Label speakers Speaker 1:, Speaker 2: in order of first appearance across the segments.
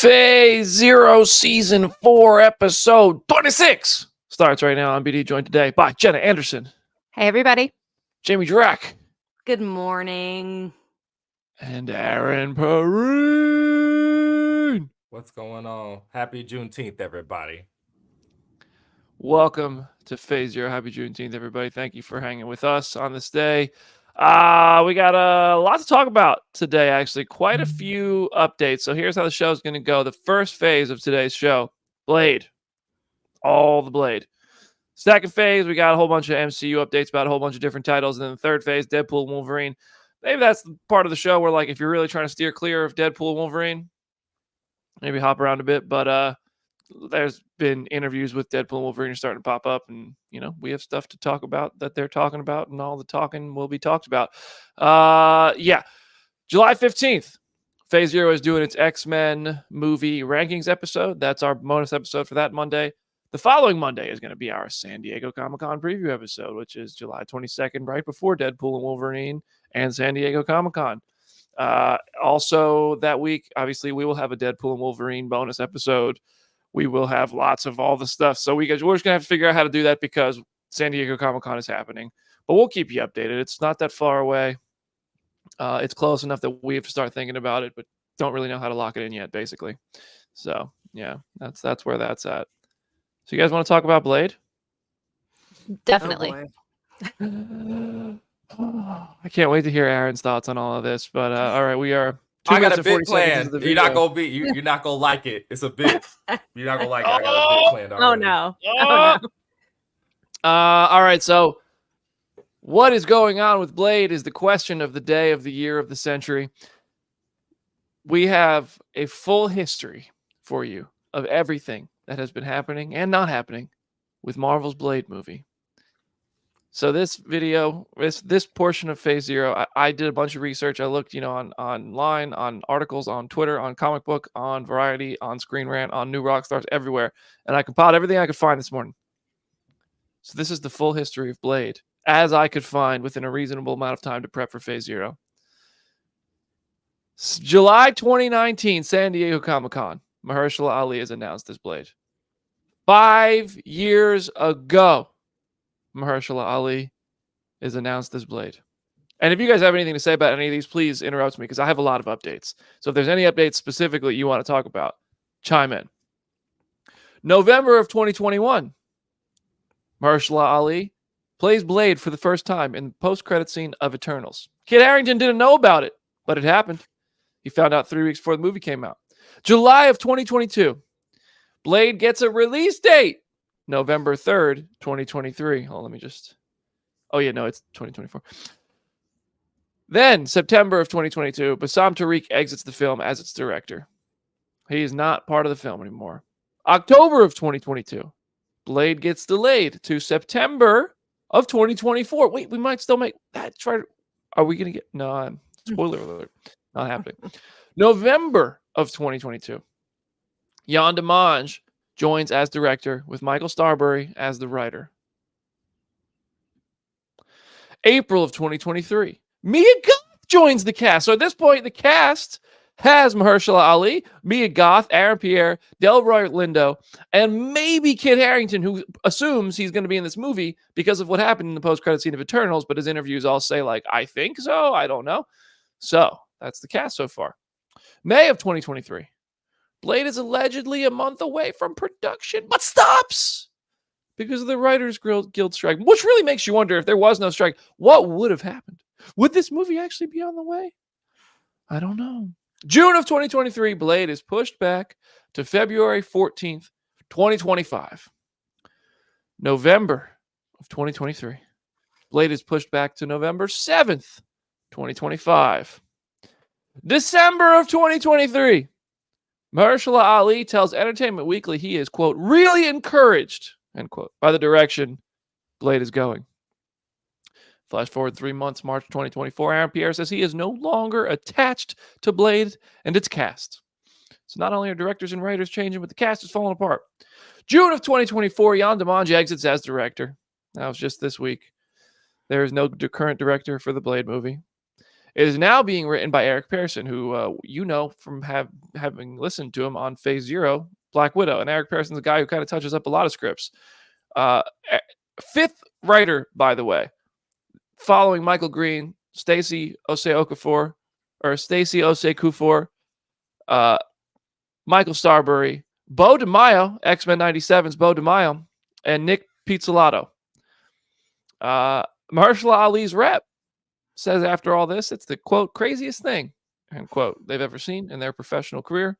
Speaker 1: Phase Zero Season 4 Episode 26 starts right now on BD, joined today by Jenna Anderson.
Speaker 2: Hey, everybody.
Speaker 1: Jamie Drack.
Speaker 3: Good morning.
Speaker 1: And Aaron Perrine.
Speaker 4: What's going on? Happy Juneteenth, everybody.
Speaker 1: Welcome to Phase Zero. Happy Juneteenth, everybody. Thank you for hanging with us on this day. We got a lot to talk about today, actually. Quite a few updates. So here's how the show is going to go. The first phase of today's show, Blade. All the Blade. Second phase, we got a whole bunch of MCU updates about a whole bunch of different titles. And then the third phase, Deadpool and Wolverine. Maybe that's the part of the show where, like, if you're really trying to steer clear of Deadpool and Wolverine, maybe hop around a bit. But there's been interviews with Deadpool and Wolverine starting to pop up, and we have stuff to talk about that they're talking about, and all the talking will be talked about. July 15th, Phase Zero is doing its X-Men movie rankings episode. That's our bonus episode for that Monday. The following Monday is going to be our San Diego Comic-Con preview episode, which is July 22nd, right before Deadpool and Wolverine and San Diego Comic-Con. Also that week, obviously, we will have a Deadpool and Wolverine bonus episode. We will have lots of all the stuff. So we're just going to have to figure out how to do that because San Diego Comic-Con is happening. But we'll keep you updated. It's not that far away. It's close enough that we have to start thinking about it, but don't really know how to lock it in yet, basically. So, yeah, that's where that's at. So you guys want to talk about Blade?
Speaker 2: Definitely.
Speaker 3: Oh,
Speaker 1: I can't wait to hear Aaron's thoughts on all of this. But all right, we are 2
Speaker 4: I got
Speaker 1: minutes
Speaker 4: a
Speaker 1: and
Speaker 4: bit
Speaker 1: 40 seconds
Speaker 4: planned.
Speaker 1: into the
Speaker 4: You're
Speaker 1: video.
Speaker 4: not gonna be. You're not gonna like it. It's a bit. You're not gonna like it. I got a bit planned already.
Speaker 3: Oh no.
Speaker 1: All right, so what is going on with Blade is the question of the day, of the year, of the century. We have a full history for you of everything that has been happening and not happening with Marvel's Blade movie. So this video, this portion of Phase Zero, I did a bunch of research. I looked, online, on articles, on Twitter, on Comic Book, on Variety, on Screen Rant, on New Rockstars, everywhere. And I compiled everything I could find this morning. So this is the full history of Blade, as I could find within a reasonable amount of time to prep for Phase Zero. July 2019, San Diego Comic-Con. Mahershala Ali has announced this Blade. 5 years ago, Mahershala Ali has announced this Blade. And if you guys have anything to say about any of these, please interrupt me because I have a lot of updates. So if there's any updates specifically you want to talk about, chime in. November of 2021, Mahershala Ali plays Blade for the first time in the post-credit scene of Eternals. Kit Harington didn't know about it, but it happened. He found out 3 weeks before the movie came out. July of 2022, Blade gets a release date. November 3rd, 2023. Oh, let me just... Oh, yeah, no, it's 2024. Then, September of 2022, Bassam Tariq exits the film as its director. He is not part of the film anymore. October of 2022, Blade gets delayed to September of 2024. Wait, we might still make that. Are we going to get... No, spoiler alert. Not happening. November of 2022, Jan DeMange joins as director with Michael Starbury as the writer. April of 2023, Mia Goth joins the cast. So at this point, the cast has Mahershala Ali, Mia Goth, Aaron Pierre, Delroy Lindo, and maybe Kit Harington, who assumes he's going to be in this movie because of what happened in the post-credit scene of Eternals, but his interviews all say, like, I think so, I don't know. So that's the cast so far. May of 2023. Blade is allegedly a month away from production, but stops because of the Writers Guild strike, which really makes you wonder if there was no strike, what would have happened? Would this movie actually be on the way? I don't know. June of 2023, Blade is pushed back to February 14th, 2025. November of 2023, Blade is pushed back to November 7th, 2025. December of 2023, Mahershala Ali tells Entertainment Weekly he is, quote, really encouraged, end quote, by the direction Blade is going. Flash forward 3 months, March 2024, Aaron Pierre says he is no longer attached to Blade and its cast. So not only are directors and writers changing, but the cast is falling apart. June of 2024, Jan DeMange exits as director. That was just this week. There is no current director for the Blade movie. It is now being written by Eric Pearson, who you know from having listened to him on Phase Zero, Black Widow. And Eric Pearson's a guy who kind of touches up a lot of scripts. Fifth writer, by the way, following Michael Green, Stacey Osei Kufor, Michael Starbury, Bo DeMaio, X-Men 97's Bo DeMaio, and Nick Pizzolatto. Mahershala Ali's rep says after all this, it's the, quote, craziest thing, end quote, they've ever seen in their professional career.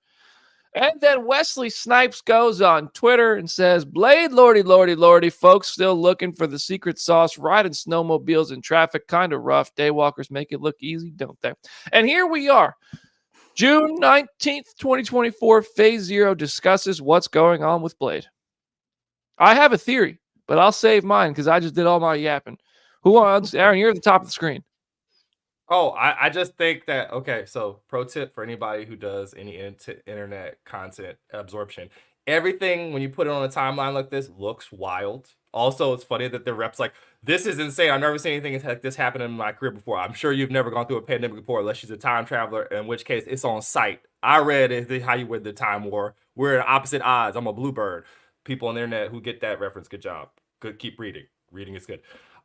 Speaker 1: And then Wesley Snipes goes on Twitter and says, Blade, lordy, lordy, lordy, folks still looking for the secret sauce, riding snowmobiles in traffic, kind of rough. Daywalkers make it look easy, don't they? And here we are. June 19th, 2024, Phase Zero discusses what's going on with Blade. I have a theory, but I'll save mine because I just did all my yapping. Who wants? Aaron, you're at the top of the screen.
Speaker 4: Oh, I just think that, okay, so pro tip for anybody who does any internet content absorption. Everything, when you put it on a timeline like this, looks wild. Also, it's funny that the rep's like, this is insane. I've never seen anything like this happen in my career before. I'm sure you've never gone through a pandemic before unless she's a time traveler, in which case it's on site. I read how you win the time war. We're at opposite odds. I'm a bluebird. People on the internet who get that reference, good job. Good, keep reading. Reading is good.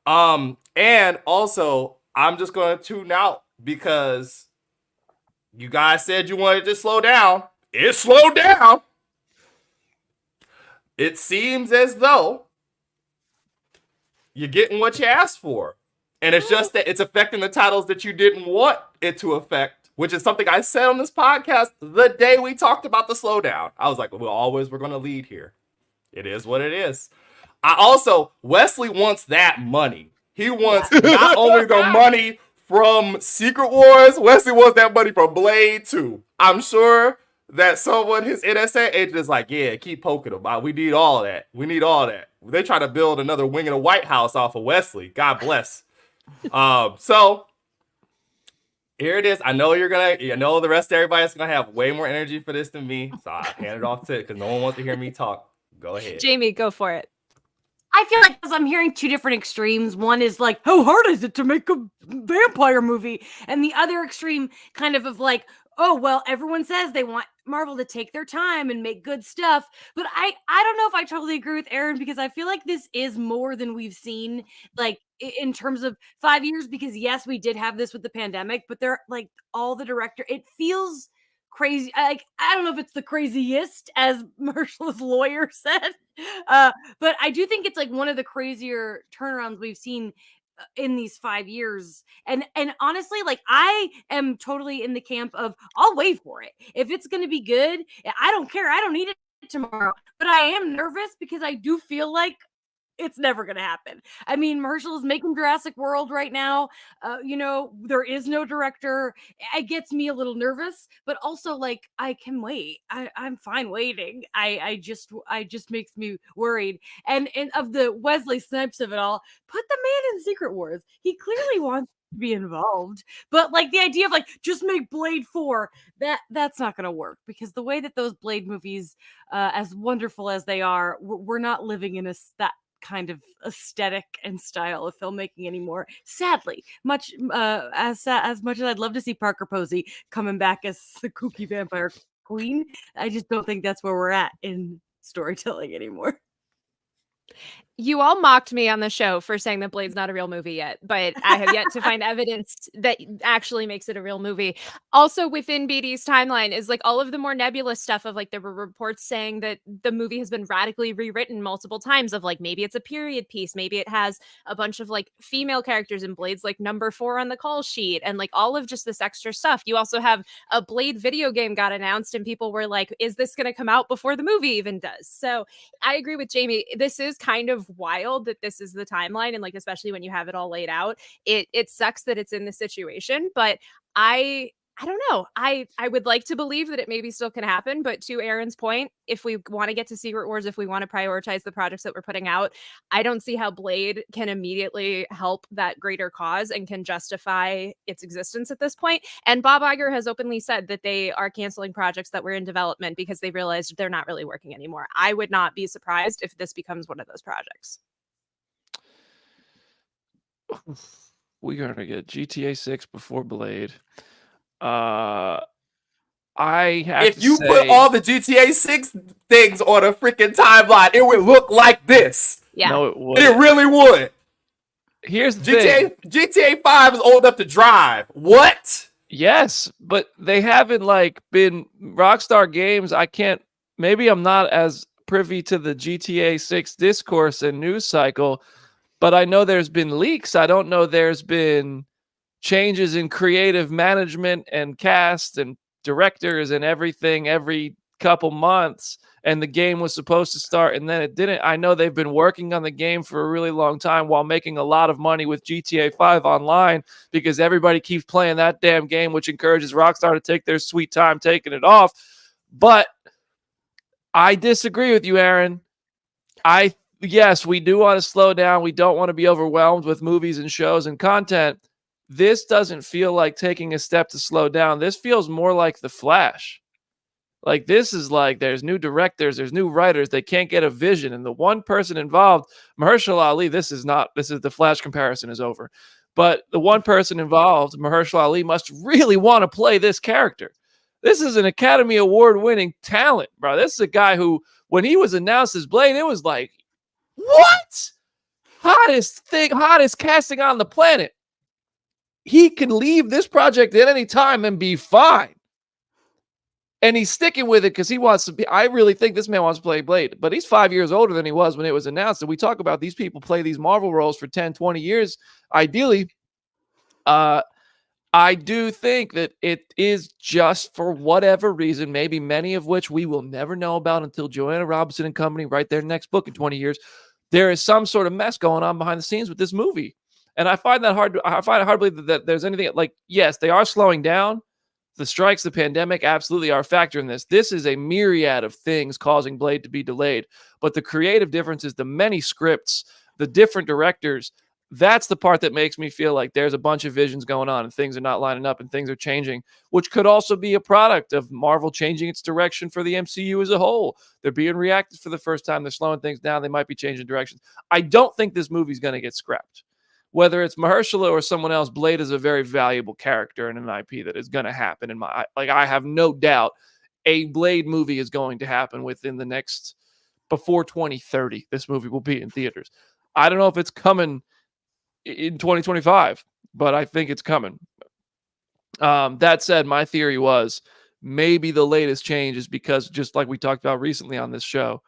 Speaker 4: And also, I'm just going to tune out because you guys said you wanted to slow down. It slowed down. It seems as though you're getting what you asked for. And it's just that it's affecting the titles that you didn't want it to affect, which is something I said on this podcast the day we talked about the slowdown. I was like, we're going to lead here. It is what it is. Wesley wants that money. He wants not only the money from Secret Wars, Wesley wants that money from Blade too. I'm sure that someone, his NSA agent, is like, yeah, keep poking him. We need all that. We need all that. They try to build another wing in the White House off of Wesley. God bless. So here it is. I know the rest of everybody's gonna have way more energy for this than me. So I hand it off to it because no one wants to hear me talk. Go ahead.
Speaker 2: Jamie, go for it.
Speaker 3: I feel like I'm hearing two different extremes. One is like, how hard is it to make a vampire movie? And the other extreme kind of like, oh, well, everyone says they want Marvel to take their time and make good stuff. But I don't know if I totally agree with Aaron because I feel like this is more than we've seen, like in terms of 5 years, because yes, we did have this with the pandemic, but they're like all the director, it feels crazy. Like, I don't know if it's the craziest, as Marshall's lawyer said, but I do think it's like one of the crazier turnarounds we've seen in these 5 years. And honestly, like, I am totally in the camp of I'll wait for it. If it's going to be good, I don't care. I don't need it tomorrow. But I am nervous because I do feel like it's never going to happen. I mean, Marshall is making Jurassic World right now. There is no director. It gets me a little nervous, but also like I can wait. I'm fine waiting. I just makes me worried. And of the Wesley Snipes of it all, put the man in Secret Wars. He clearly wants to be involved, but like the idea of like just make Blade 4, that's not going to work because the way that those Blade movies, as wonderful as they are, we're not living in that kind of aesthetic and style of filmmaking anymore. Sadly, much as much as I'd love to see Parker Posey coming back as the kooky vampire queen, I just don't think that's where we're at in storytelling anymore.
Speaker 2: You all mocked me on the show for saying that Blade's not a real movie yet, but I have yet to find evidence that actually makes it a real movie. Also within BD's timeline is like all of the more nebulous stuff of like there were reports saying that the movie has been radically rewritten multiple times of like maybe it's a period piece, maybe it has a bunch of like female characters in Blade's like number 4 on the call sheet and like all of just this extra stuff. You also have a Blade video game got announced and people were like, is this going to come out before the movie even does? So I agree with Jamie. This is kind of wild that this is the timeline, and like especially when you have it all laid out, it sucks that it's in this situation, but I don't know. I would like to believe that it maybe still can happen, but to Aaron's point, if we want to get to Secret Wars, if we want to prioritize the projects that we're putting out, I don't see how Blade can immediately help that greater cause and can justify its existence at this point. And Bob Iger has openly said that they are canceling projects that were in development because they realized they're not really working anymore. I would not be surprised if this becomes one of those projects.
Speaker 1: we're gonna get GTA 6 before Blade. I have
Speaker 4: If
Speaker 1: to
Speaker 4: you
Speaker 1: say,
Speaker 4: put all the GTA 6 things on a freaking timeline, it would look like this.
Speaker 2: Yeah.
Speaker 1: no, it
Speaker 4: It
Speaker 1: would.
Speaker 4: really would.
Speaker 1: Here's the thing.
Speaker 4: GTA 5 is old enough to drive. What?
Speaker 1: Yes, but they haven't like been Rockstar Games. I can't. Maybe I'm not as privy to the GTA 6 discourse and news cycle, but I know there's been leaks. I don't know there's been changes in creative management and cast and directors and everything every couple months. And the game was supposed to start and then it didn't. I know they've been working on the game for a really long time while making a lot of money with GTA 5 online because everybody keeps playing that damn game, which encourages Rockstar to take their sweet time taking it off. But I disagree with you, Aaron. Yes, we do want to slow down. We don't want to be overwhelmed with movies and shows and content. This doesn't feel like taking a step to slow down. This feels more like The Flash. Like this is like there's new directors, there's new writers, they can't get a vision. And the one person involved, Mahershala Ali, this is the Flash comparison is over. But the one person involved, Mahershala Ali, must really want to play this character. This is an Academy Award winning talent, bro. This is a guy who, when he was announced as Blade, it was like, what? Hottest casting on the planet. He can leave this project at any time and be fine. And he's sticking with it because he wants to be. I really think this man wants to play Blade, but he's 5 years older than he was when it was announced. And we talk about these people play these Marvel roles for 10, 20 years, ideally. I do think that it is just for whatever reason, maybe many of which we will never know about until Joanna Robinson and company write their next book in 20 years. There is some sort of mess going on behind the scenes with this movie. And I find it hard to believe that there's anything like, yes, they are slowing down. The strikes, the pandemic absolutely are a factor in this. This is a myriad of things causing Blade to be delayed. But the creative differences, the many scripts, the different directors, that's the part that makes me feel like there's a bunch of visions going on and things are not lining up and things are changing, which could also be a product of Marvel changing its direction for the MCU as a whole. They're being reactive for the first time. They're slowing things down. They might be changing directions. I don't think this movie's going to get scrapped. Whether it's Mahershala or someone else, Blade is a very valuable character and an IP that is going to happen. I have no doubt a Blade movie is going to happen within the next, before 2030. This movie will be in theaters. I don't know if it's coming in 2025, but I think it's coming. That said, my theory was maybe the latest change is because, just like we talked about recently on this show,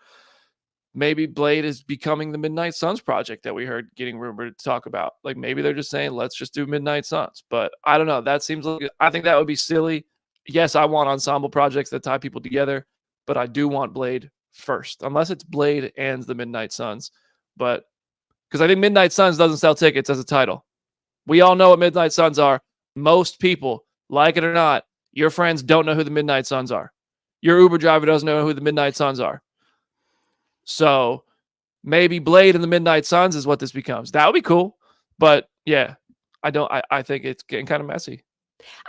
Speaker 1: maybe Blade is becoming the Midnight Suns project that we heard getting rumored to talk about. Like maybe they're just saying, let's just do Midnight Suns. But I don't know. That seems like, I think that would be silly. Yes, I want ensemble projects that tie people together, but I do want Blade first, unless it's Blade and the Midnight Suns. But because I think Midnight Suns doesn't sell tickets as a title. We all know what Midnight Suns are. Most people, like it or not, your friends don't know who the Midnight Suns are. Your Uber driver doesn't know who the Midnight Suns are. So maybe Blade and the Midnight Suns is what this becomes. That would be cool. But yeah, I think it's getting kind of messy.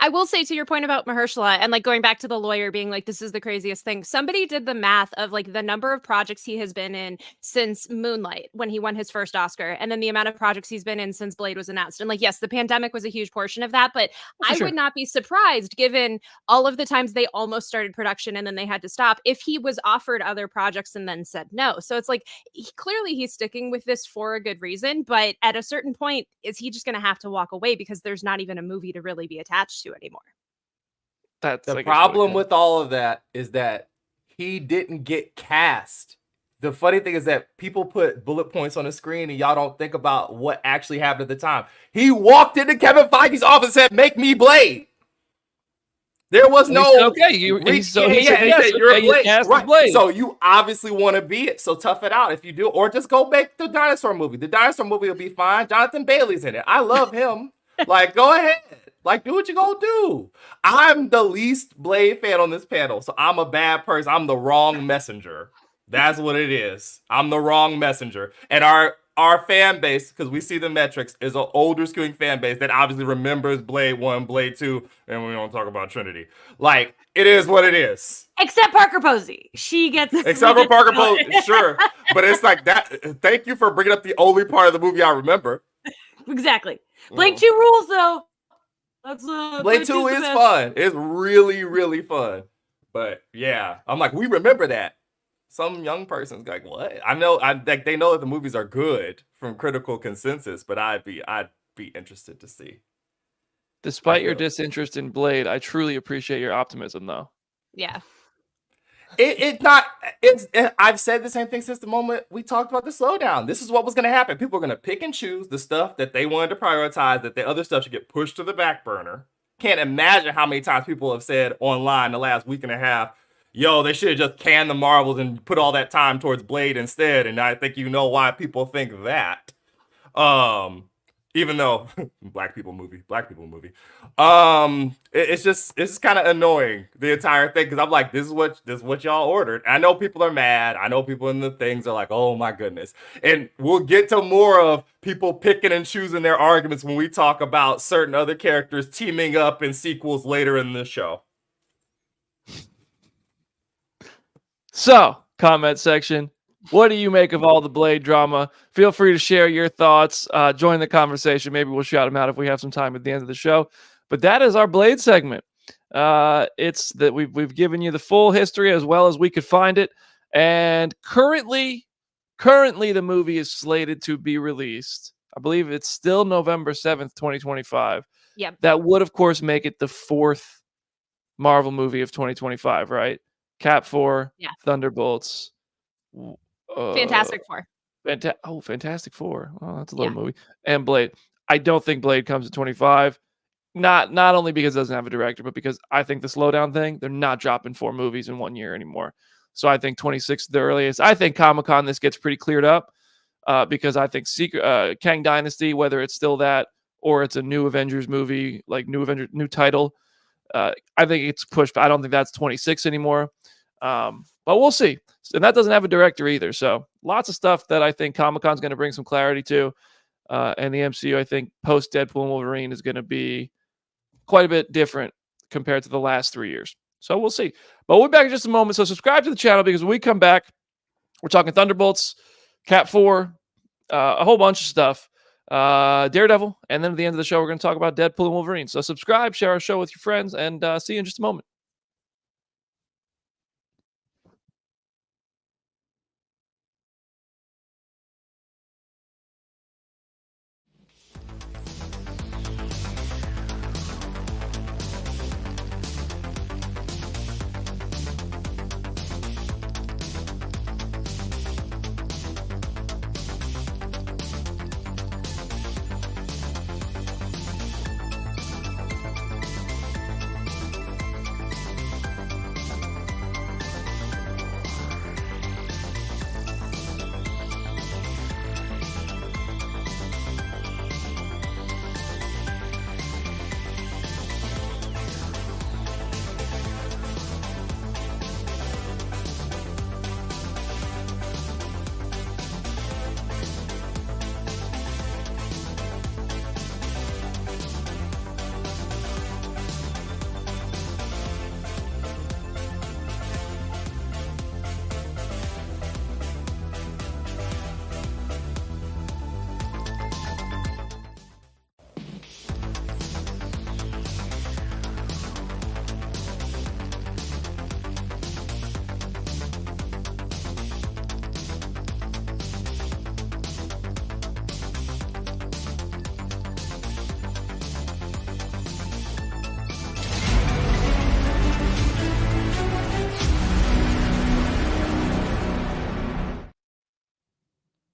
Speaker 2: I will say, to your point about Mahershala and like going back to the lawyer being like, this is the craziest thing. Somebody did the math of like the number of projects he has been in since Moonlight when he won his first Oscar, and then the amount of projects he's been in since Blade was announced. And like, yes, the pandemic was a huge portion of that, but I would not be surprised, given all of the times they almost started production and then they had to stop, if he was offered other projects and then said no. So it's like, clearly he's sticking with this for a good reason, but at a certain point, is he just going to have to walk away because there's not even a movie to really be attached to anymore?
Speaker 4: That's the problem with all of that is that he didn't get cast. The funny thing is that people put bullet points on the screen and y'all don't think about what actually happened at the time. He walked into Kevin Feige's office and said, "Make me Blade." There was no
Speaker 1: okay. He said,
Speaker 4: "You're
Speaker 1: Blade."
Speaker 4: Right.
Speaker 1: Blade.
Speaker 4: So you obviously want to be it. So tough it out if you do, or just go make the dinosaur movie. The dinosaur movie will be fine. Jonathan Bailey's in it. I love him. Like, go ahead. Like, do what you gonna do. I'm the least Blade fan on this panel, so I'm a bad person. I'm the wrong messenger. That's what it is. I'm the wrong messenger. And our fan base, because we see the metrics, is an older skewing fan base that obviously remembers Blade 1, Blade 2, and we don't talk about Trinity. Like, it is what it is.
Speaker 3: Except Parker Posey. She gets...
Speaker 4: Except for Parker Posey, sure. But it's like that. Thank you for bringing up the only part of the movie I remember.
Speaker 3: Exactly. Blade 2 rules, though. That's
Speaker 4: Blade 2 is fun. It's really, really fun. But yeah, I'm like, we remember that. Some young person's like, what? I know, like they know that the movies are good from critical consensus, but I'd be interested to see.
Speaker 1: Despite your disinterest in Blade, I truly appreciate your optimism, though.
Speaker 2: Yeah.
Speaker 4: I've said the same thing since the moment we talked about the slowdown. This is what was going to happen. People are going to pick and choose the stuff that they wanted to prioritize, that the other stuff should get pushed to the back burner. Can't imagine how many times people have said online the last week and a half, yo, they should have just canned the Marvels and put all that time towards Blade instead. And I think you know why people think that. Even though black people movie. It's just kind of annoying, the entire thing, because I'm like, this is what y'all ordered. I know people are mad. I know people in the things are like, oh my goodness. And we'll get to more of people picking and choosing their arguments when we talk about certain other characters teaming up in sequels later in the show.
Speaker 1: So, comment section. What do you make of all the Blade drama? Feel free to share your thoughts. Join the conversation. Maybe we'll shout them out if we have some time at the end of the show. But that is our Blade segment. It's that we've given you the full history as well as we could find it. And currently the movie is slated to be released. I believe it's still November 7th, 2025.
Speaker 2: Yep.
Speaker 1: That would, of course, make it the fourth Marvel movie of 2025, right? Cap 4,
Speaker 2: Yeah.
Speaker 1: Thunderbolts.
Speaker 2: Fantastic Four.
Speaker 1: Fantastic Four. Oh, that's a little movie. And Blade. I don't think Blade comes to 25. Not only because it doesn't have a director, but because I think the slowdown thing, they're not dropping 4 movies in 1 year anymore. So I think 26 is the earliest. I think Comic-Con this gets pretty cleared up because I think Kang Dynasty, whether it's still that or it's a new Avengers movie, like new title, I think it's pushed. I don't think that's 26 anymore. But we'll see. And that doesn't have a director either. So lots of stuff that I think Comic-Con is going to bring some clarity to. And the MCU, I think, post Deadpool and Wolverine is going to be quite a bit different compared to the last 3 years. So we'll see. But we'll be back in just a moment. So subscribe to the channel because when we come back, we're talking Thunderbolts, Cap 4, a whole bunch of stuff. Daredevil. And then at the end of the show, we're going to talk about Deadpool and Wolverine. So subscribe, share our show with your friends, and see you in just a moment.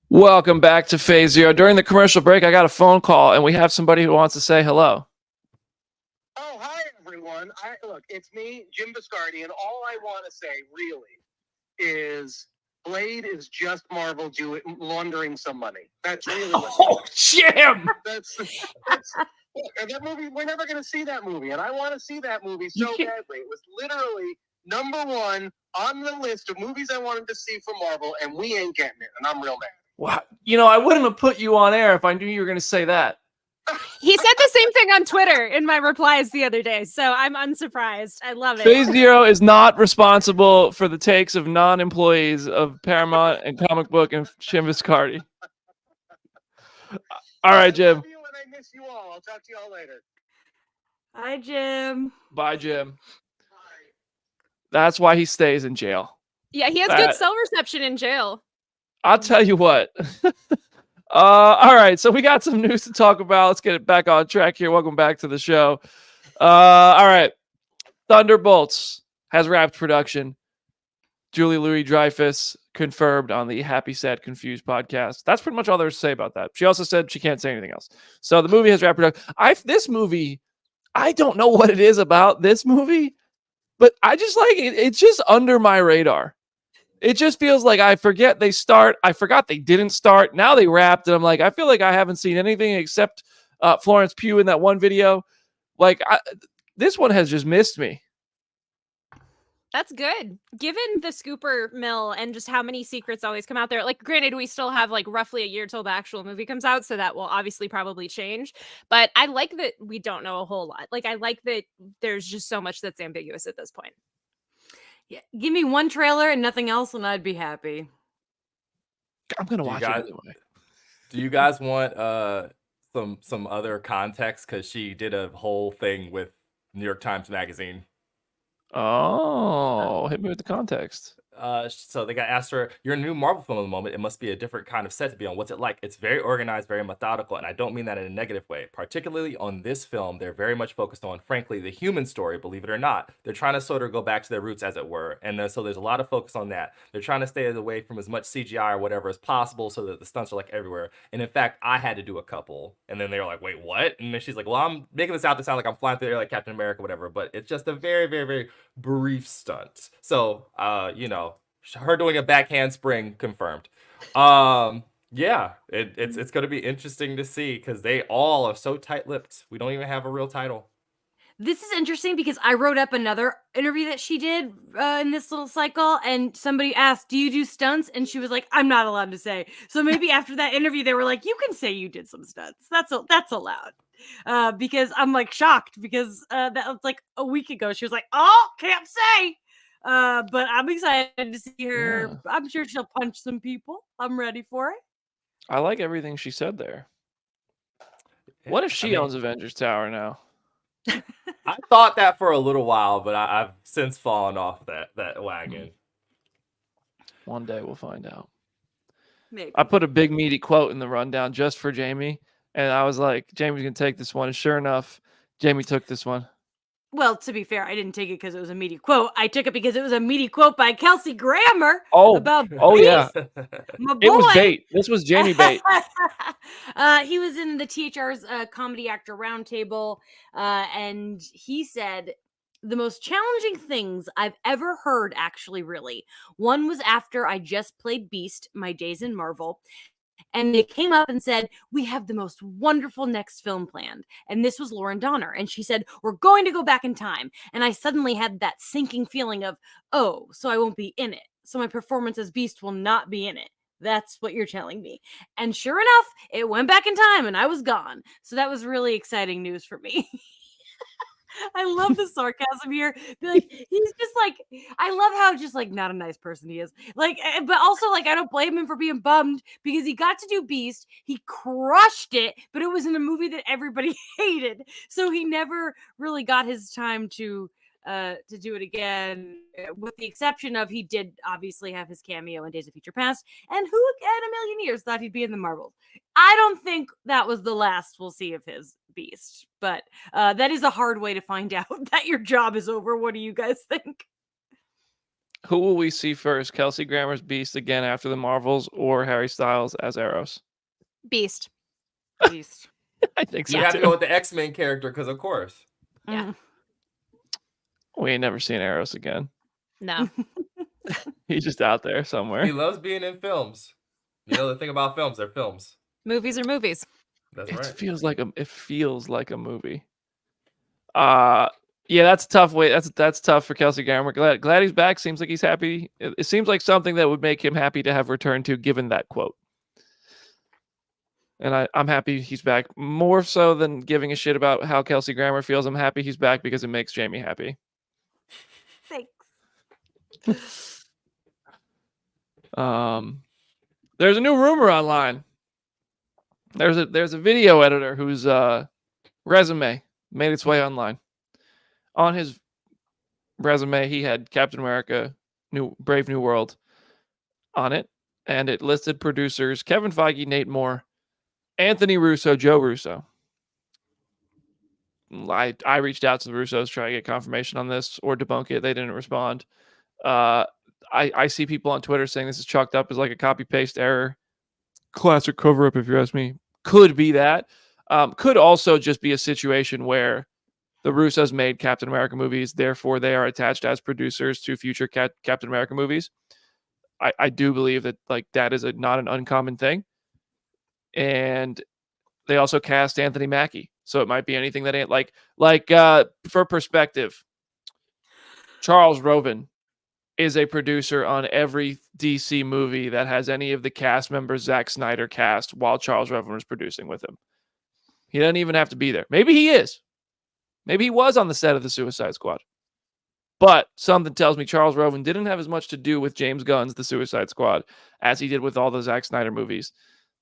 Speaker 1: Welcome back to Phase Zero. During the commercial break, I got a phone call, and we have somebody who wants to say hello.
Speaker 5: Oh, hi, everyone. Look, it's me, Jim Biscardi, and all I want to say, really, is Blade is just Marvel laundering some money. That's really what
Speaker 1: Jim!
Speaker 5: That's look, that movie, we're never going to see that movie, and I want to see that movie so badly. It was literally #1 on the list of movies I wanted to see from Marvel, and we ain't getting it, and I'm real mad.
Speaker 1: Wow. You know, I wouldn't have put you on air if I knew you were going to say that.
Speaker 2: He said the same thing on Twitter in my replies the other day, so I'm unsurprised. I love it.
Speaker 1: Phase Zero is not responsible for the takes of non-employees of Paramount and Comic Book and Jim Viscardi. All right, Jim.
Speaker 5: miss you all. I'll talk to you all later.
Speaker 3: Hi, Jim.
Speaker 1: Bye, Jim. That's why he stays in jail.
Speaker 2: Yeah, he has good cell reception in jail.
Speaker 1: I'll tell you what. All right, so we got some news to talk about. Let's get it back on track here. Welcome back to the show. All right. Thunderbolts has wrapped production. Julie Louis-Dreyfus confirmed on the Happy, Sad, Confused podcast. That's pretty much all there is to say about that. She also said she can't say anything else. So the movie has wrapped production. This movie, I don't know what it is about this movie, but I just like it. It's just under my radar. It just feels like I forget they start. I forgot they didn't start. Now they wrapped, and I'm like, I feel like I haven't seen anything except Florence Pugh in that one video. Like, this one has just missed me.
Speaker 2: That's good. Given the scooper mill and just how many secrets always come out there. Like, granted, we still have like roughly a year till the actual movie comes out, so that will obviously probably change. But I like that we don't know a whole lot. Like, I like that there's just so much that's ambiguous at this point.
Speaker 3: Yeah, give me one trailer and nothing else, and I'd be happy.
Speaker 1: I'm gonna watch it anyway.
Speaker 4: Do you guys want some other context? Because she did a whole thing with New York Times Magazine.
Speaker 1: Oh, hit me with the context.
Speaker 4: So they got asked her, "You're a new Marvel film at the moment. It must be a different kind of set to be on. What's it like?" It's very organized, very methodical, and I don't mean that in a negative way. Particularly on this film, they're very much focused on, frankly, the human story, believe it or not. They're trying to sort of go back to their roots, as it were, and so there's a lot of focus on that. They're trying to stay away from as much CGI or whatever as possible so that the stunts are like everywhere. And in fact, I had to do a couple, and then they were like, "Wait, what?" And then she's like, "Well, I'm making this out to sound like I'm flying through the air like Captain America, whatever, but it's just a very, very, very brief stunt." So, her doing a back handspring confirmed. Yeah, it's going to be interesting to see because they all are so tight-lipped. We don't even have a real title.
Speaker 3: This is interesting because I wrote up another interview that she did in this little cycle, and somebody asked, "Do you do stunts?" And she was like, "I'm not allowed to say." So maybe after that interview, they were like, "You can say you did some stunts. That's allowed." Because I'm like shocked because that was like a week ago. She was like, "Oh, can't say." But I'm excited to see her.
Speaker 1: Yeah.
Speaker 3: I'm sure she'll punch some people. I'm ready for it.
Speaker 1: I like everything she said there. What if she owns Avengers Tower now?
Speaker 4: I thought that for a little while, but I've since fallen off that wagon.
Speaker 1: One day we'll find out.
Speaker 3: Maybe.
Speaker 1: I put a big meaty quote in the rundown just for Jamie, and I was like, Jamie's gonna take this one. And sure enough, Jamie took this one.
Speaker 3: Well, to be fair, I didn't take it because it was a meaty quote. I took it because it was a meaty quote by Kelsey Grammer about
Speaker 1: yeah.
Speaker 3: my boy.
Speaker 1: It was bait. This was Jamie bait.
Speaker 3: He was in the THR's Comedy Actor Roundtable, and he said the most challenging things I've ever heard, actually, really. One was after I just played Beast, my days in Marvel. And they came up and said, "We have the most wonderful next film planned." And this was Lauren Donner. And she said, "We're going to go back in time." And I suddenly had that sinking feeling of, oh, so I won't be in it. So my performance as Beast will not be in it. That's what you're telling me. And sure enough, it went back in time and I was gone. So that was really exciting news for me. I love the sarcasm here. Like, he's just like, I love how just like not a nice person he is. Like, but also like I don't blame him for being bummed because he got to do Beast. He crushed it, but it was in a movie that everybody hated. So he never really got his time to do it again, with the exception of he did obviously have his cameo in Days of Future Past. And who in a million years thought he'd be in the Marvels? I don't think that was the last we'll see of his Beast, but that is a hard way to find out that your job is over. What do you guys think?
Speaker 1: Who will we see first? Kelsey Grammer's Beast again after the Marvels, or Harry Styles as Eros?
Speaker 2: Beast.
Speaker 3: Beast.
Speaker 1: I think so.
Speaker 4: You have to
Speaker 1: too.
Speaker 4: go with the X-Men character because, of course.
Speaker 2: Yeah.
Speaker 1: We ain't never seen Eros again.
Speaker 2: No.
Speaker 1: He's just out there somewhere.
Speaker 4: He loves being in films. You know the thing about films, they're films.
Speaker 2: Movies are movies.
Speaker 4: That's
Speaker 1: It
Speaker 4: right.
Speaker 1: feels like a movie. Yeah, that's a tough way. That's tough for Kelsey Grammer. Glad he's back. Seems like he's happy. It seems like something that would make him happy to have returned to, given that quote. And I'm happy he's back. More so than giving a shit about how Kelsey Grammer feels, I'm happy he's back because it makes Jamie happy.
Speaker 3: Thanks.
Speaker 1: There's a new rumor online. There's a video editor whose resume made its way online. On his resume, he had Captain America, Brave New World on it, and it listed producers Kevin Feige, Nate Moore, Anthony Russo, Joe Russo. I reached out to the Russos trying to get confirmation on this or debunk it. They didn't respond. I see people on Twitter saying this is chalked up as like a copy paste error. Classic cover up, if you ask me. Could be that. Could also just be a situation where the Russos made Captain America movies, therefore they are attached as producers to future Captain America movies. I do believe that like that is not an uncommon thing. And they also cast Anthony Mackie, so it might be anything that ain't like for perspective. Charles Roven is a producer on every DC movie that has any of the cast members Zack Snyder cast while Charles Roven was producing with him. He doesn't even have to be there. Maybe he is. Maybe he was on the set of the Suicide Squad. But something tells me Charles Roven didn't have as much to do with James Gunn's The Suicide Squad as he did with all the Zack Snyder movies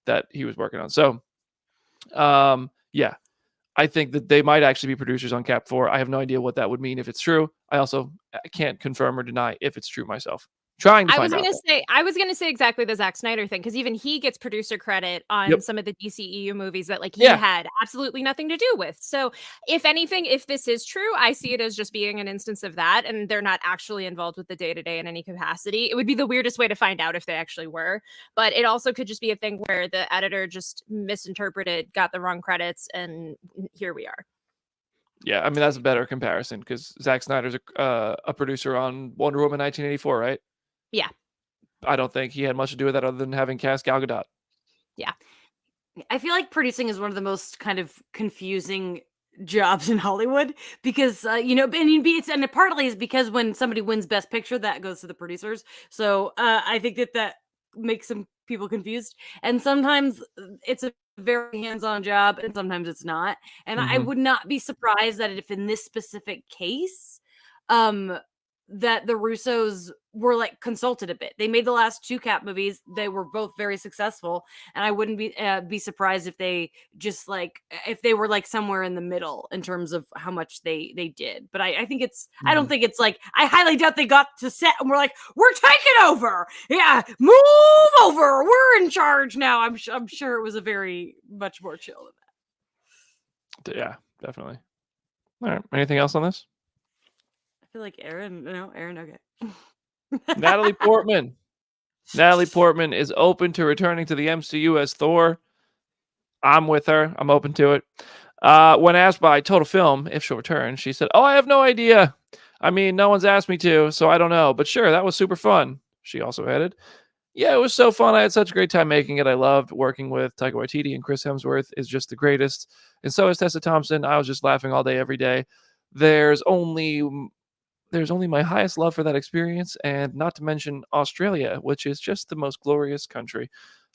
Speaker 1: that he was working on. So, yeah, I think that they might actually be producers on Cap 4. I have no idea what that would mean if it's true. I can't confirm or deny if it's true myself. Trying to find out.
Speaker 2: I was gonna say exactly the Zack Snyder thing, because even he gets producer credit on some of the DCEU movies that like he had absolutely nothing to do with. So if anything, if this is true, I see it as just being an instance of that, and they're not actually involved with the day-to-day in any capacity. It would be the weirdest way to find out if they actually were, but it also could just be a thing where the editor just misinterpreted, got the wrong credits, and here we are.
Speaker 1: Yeah, I mean that's a better comparison because Zack Snyder's a producer on Wonder Woman 1984, right?
Speaker 2: Yeah.
Speaker 1: I don't think he had much to do with that other than having cast Gal Gadot.
Speaker 2: Yeah.
Speaker 3: I feel like producing is one of the most kind of confusing jobs in Hollywood because, and it partly is because when somebody wins Best Picture, that goes to the producers. So I think that makes some people confused. And sometimes it's a very hands-on job and sometimes it's not. And I would not be surprised that if in this specific case, that the Russos were like consulted a bit. They made the last 2 Cap movies. They were both very successful. And I wouldn't be surprised if they just if they were like somewhere in the middle in terms of how much they did. But I think I don't think it's like, I highly doubt they got to set and we're like, we're taking over. Yeah, move over. We're in charge now. I'm sure it was a very much more chill than
Speaker 1: that. Yeah, definitely. All right. Anything else on this?
Speaker 3: I feel like Aaron, okay.
Speaker 1: Natalie Portman. Natalie Portman is open to returning to the MCU as Thor. I'm with her. I'm open to it. When asked by Total Film if she'll return, she said, I have no idea. I mean, no one's asked me to, so I don't know. But sure, that was super fun. She also added, yeah, it was so fun. I had such a great time making it. I loved working with Taika Waititi, and Chris Hemsworth is just the greatest. And so is Tessa Thompson. I was just laughing all day, every day. There's only my highest love for that experience, and not to mention Australia, which is just the most glorious country.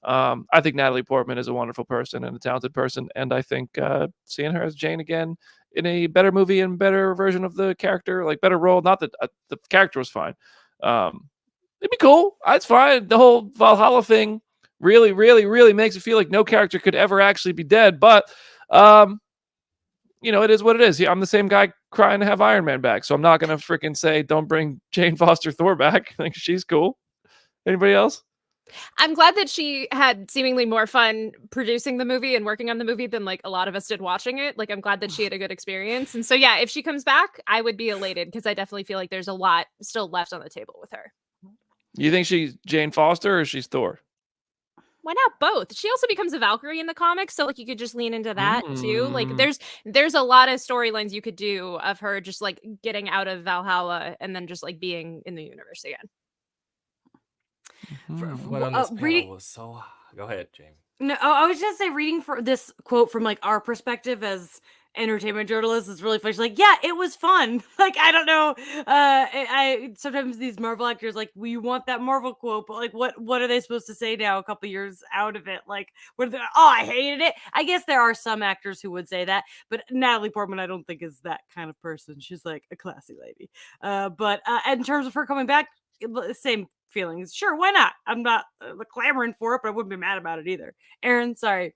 Speaker 1: I think Natalie Portman is a wonderful person and a talented person, and I think seeing her as Jane again in a better movie and better version of the character, like better role, not that the character was fine. It'd be cool. It's fine. The whole Valhalla thing really, really, really makes it feel like no character could ever actually be dead, but it is what it is. I'm the same guy crying to have Iron Man back, so I'm not going to freaking say, don't bring Jane Foster Thor back. Like, she's cool. Anybody else?
Speaker 2: I'm glad that she had seemingly more fun producing the movie and working on the movie than like a lot of us did watching it. Like, I'm glad that she had a good experience. And so, yeah, if she comes back, I would be elated because I definitely feel like there's a lot still left on the table with her.
Speaker 1: You think she's Jane Foster or she's Thor?
Speaker 2: Why not both? She also becomes a Valkyrie in the comics, so like you could just lean into that too. Like there's a lot of storylines you could do of her just like getting out of Valhalla and then just like being in the universe again.
Speaker 4: What on this panel was so. Go ahead, Jamie.
Speaker 3: No, I was just say reading for this quote from like our perspective as entertainment journalists is really funny. She's like, yeah, it was fun. Like, I don't know. I sometimes these Marvel actors like, we want that Marvel quote, but like, what are they supposed to say now? A couple years out of it, like, I hated it. I guess there are some actors who would say that, but Natalie Portman, I don't think is that kind of person. She's like a classy lady. But in terms of her coming back, same feelings. Sure, why not? I'm not clamoring for it, but I wouldn't be mad about it either. Aaron, sorry.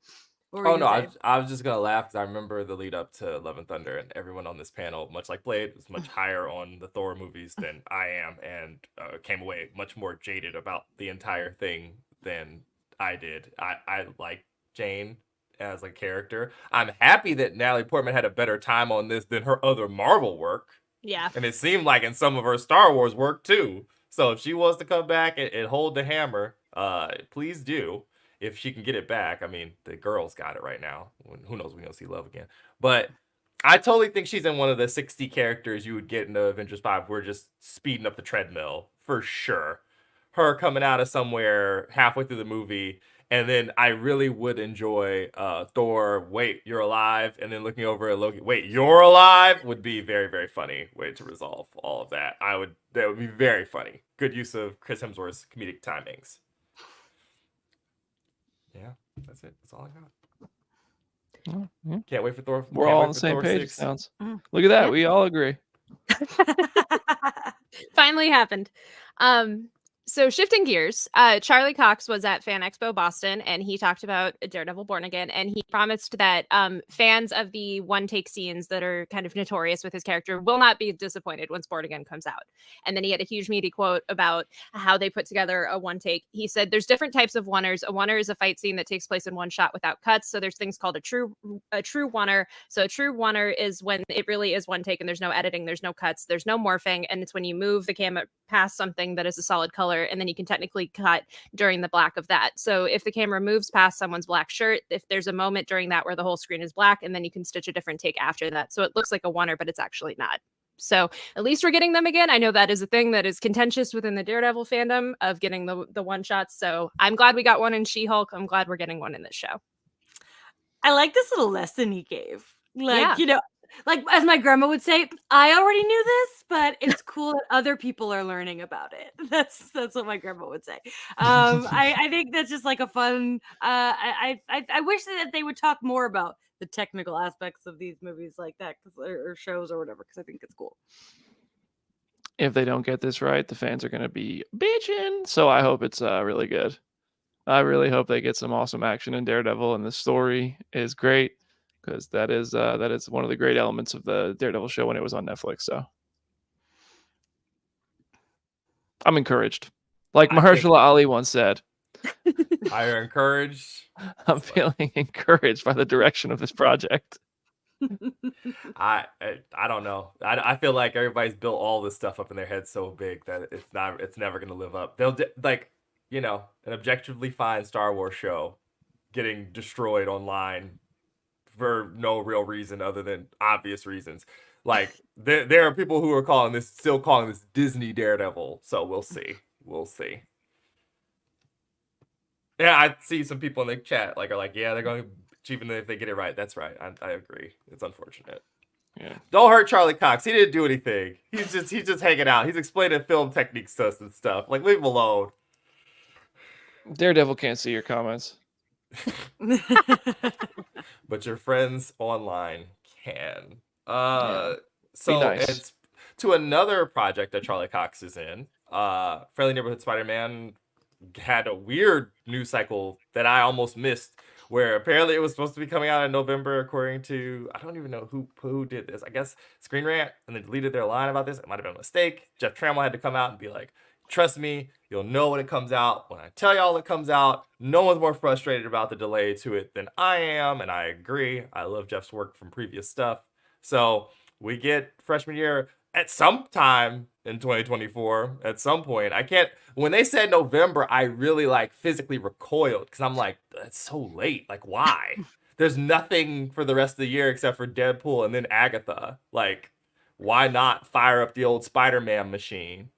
Speaker 3: What were you
Speaker 4: Oh no,
Speaker 3: gonna say?
Speaker 4: I was just gonna laugh because I remember the lead up to Love and Thunder, and everyone on this panel, much like Blade, was much higher on the Thor movies than I am, and came away much more jaded about the entire thing than I did. I like Jane as a character. I'm happy that Natalie Portman had a better time on this than her other Marvel work,
Speaker 2: Yeah.
Speaker 4: and it seemed like in some of her Star Wars work too. So if she wants to come back and hold the hammer, please do. If she can get it back. I mean, the girl's got it right now. Who knows when we'll see Love again. But I totally think she's in one of the 60 characters you would get in the Avengers 5. We're just speeding up the treadmill for sure. Her coming out of somewhere halfway through the movie. And then I really would enjoy Thor, wait, you're alive. And then looking over at Loki, wait, you're alive would be very, very funny way to resolve all of that. That would be very funny. Good use of Chris Hemsworth's comedic timings. Yeah, that's it. That's all I got.
Speaker 1: Oh, yeah.
Speaker 4: Can't wait for Thor.
Speaker 1: We're
Speaker 4: can't
Speaker 1: all
Speaker 4: wait
Speaker 1: on the
Speaker 4: for
Speaker 1: same
Speaker 4: Thor
Speaker 1: page.
Speaker 4: 6.
Speaker 1: Sounds.
Speaker 2: Mm.
Speaker 1: Look at that.
Speaker 2: Yeah.
Speaker 1: We all agree.
Speaker 2: Finally happened. So shifting gears, Charlie Cox was at Fan Expo Boston, and he talked about Daredevil Born Again, and he promised that fans of the one-take scenes that are kind of notorious with his character will not be disappointed once Born Again comes out. And then he had a huge meaty quote about how they put together a one-take. He said, there's different types of oneers. A oneer is a fight scene that takes place in one shot without cuts. So there's things called a true oneer. So a true oneer is when it really is one take and there's no editing, there's no cuts, there's no morphing, and it's when you move the camera past something that is a solid color, and then you can technically cut during the black of that. So if the camera moves past someone's black shirt, if there's a moment during that where the whole screen is black, and then you can stitch a different take after that. So it looks like a oneer, but it's actually not. So at least we're getting them again. I know that is a thing that is contentious within the Daredevil fandom of getting the one shots. So I'm glad we got one in She-Hulk. I'm glad we're getting one in this show.
Speaker 3: I like this little lesson he gave. Like,
Speaker 2: Yeah.
Speaker 3: you know, like as my grandma would say, I already knew this, but it's cool that other people are learning about it. That's what my grandma would say. I think that's just like a fun. I wish that they would talk more about the technical aspects of these movies like that, or shows or whatever, because I think it's cool.
Speaker 1: If they don't get this right, the fans are going to be bitching. So I hope it's really good. I really hope they get some awesome action in Daredevil, and the story is great. Because that is one of the great elements of the Daredevil show when it was on Netflix. So I'm encouraged. Like Mahershala Ali once said,
Speaker 4: I are encouraged.
Speaker 1: I'm feeling encouraged by the direction of this project.
Speaker 4: I don't know. I feel like everybody's built all this stuff up in their head so big that it's never going to live up. They'll an objectively fine Star Wars show getting destroyed online for no real reason other than obvious reasons. Like there are people who are still calling this Disney Daredevil. So we'll see. Yeah, I see some people in the chat are like, yeah, they're going even if they get it right. That's right. I agree. It's unfortunate.
Speaker 1: Yeah.
Speaker 4: Don't hurt Charlie Cox. He didn't do anything. He's just hanging out. He's explaining film techniques to us and stuff. Like, leave him alone.
Speaker 1: Daredevil can't see your comments.
Speaker 4: But your friends online can.
Speaker 1: Yeah.
Speaker 4: So
Speaker 1: nice.
Speaker 4: it's to another project that Charlie Cox is in. Friendly Neighborhood Spider-Man had a weird news cycle that I almost missed, where apparently it was supposed to be coming out in November, according to, I don't even know who did this. I guess Screen Rant, and they deleted their line about this. It might have been a mistake. Jeff Trammell had to come out and be like, trust me, you'll know when it comes out. When I tell y'all it comes out, no one's more frustrated about the delay to it than I am, and I agree. I love Jeff's work from previous stuff. So we get freshman year at some time in 2024, at some point. When they said November, I really physically recoiled because I'm like, that's so late. Like, why? There's nothing for the rest of the year except for Deadpool and then Agatha. Like, why not fire up the old Spider-Man machine?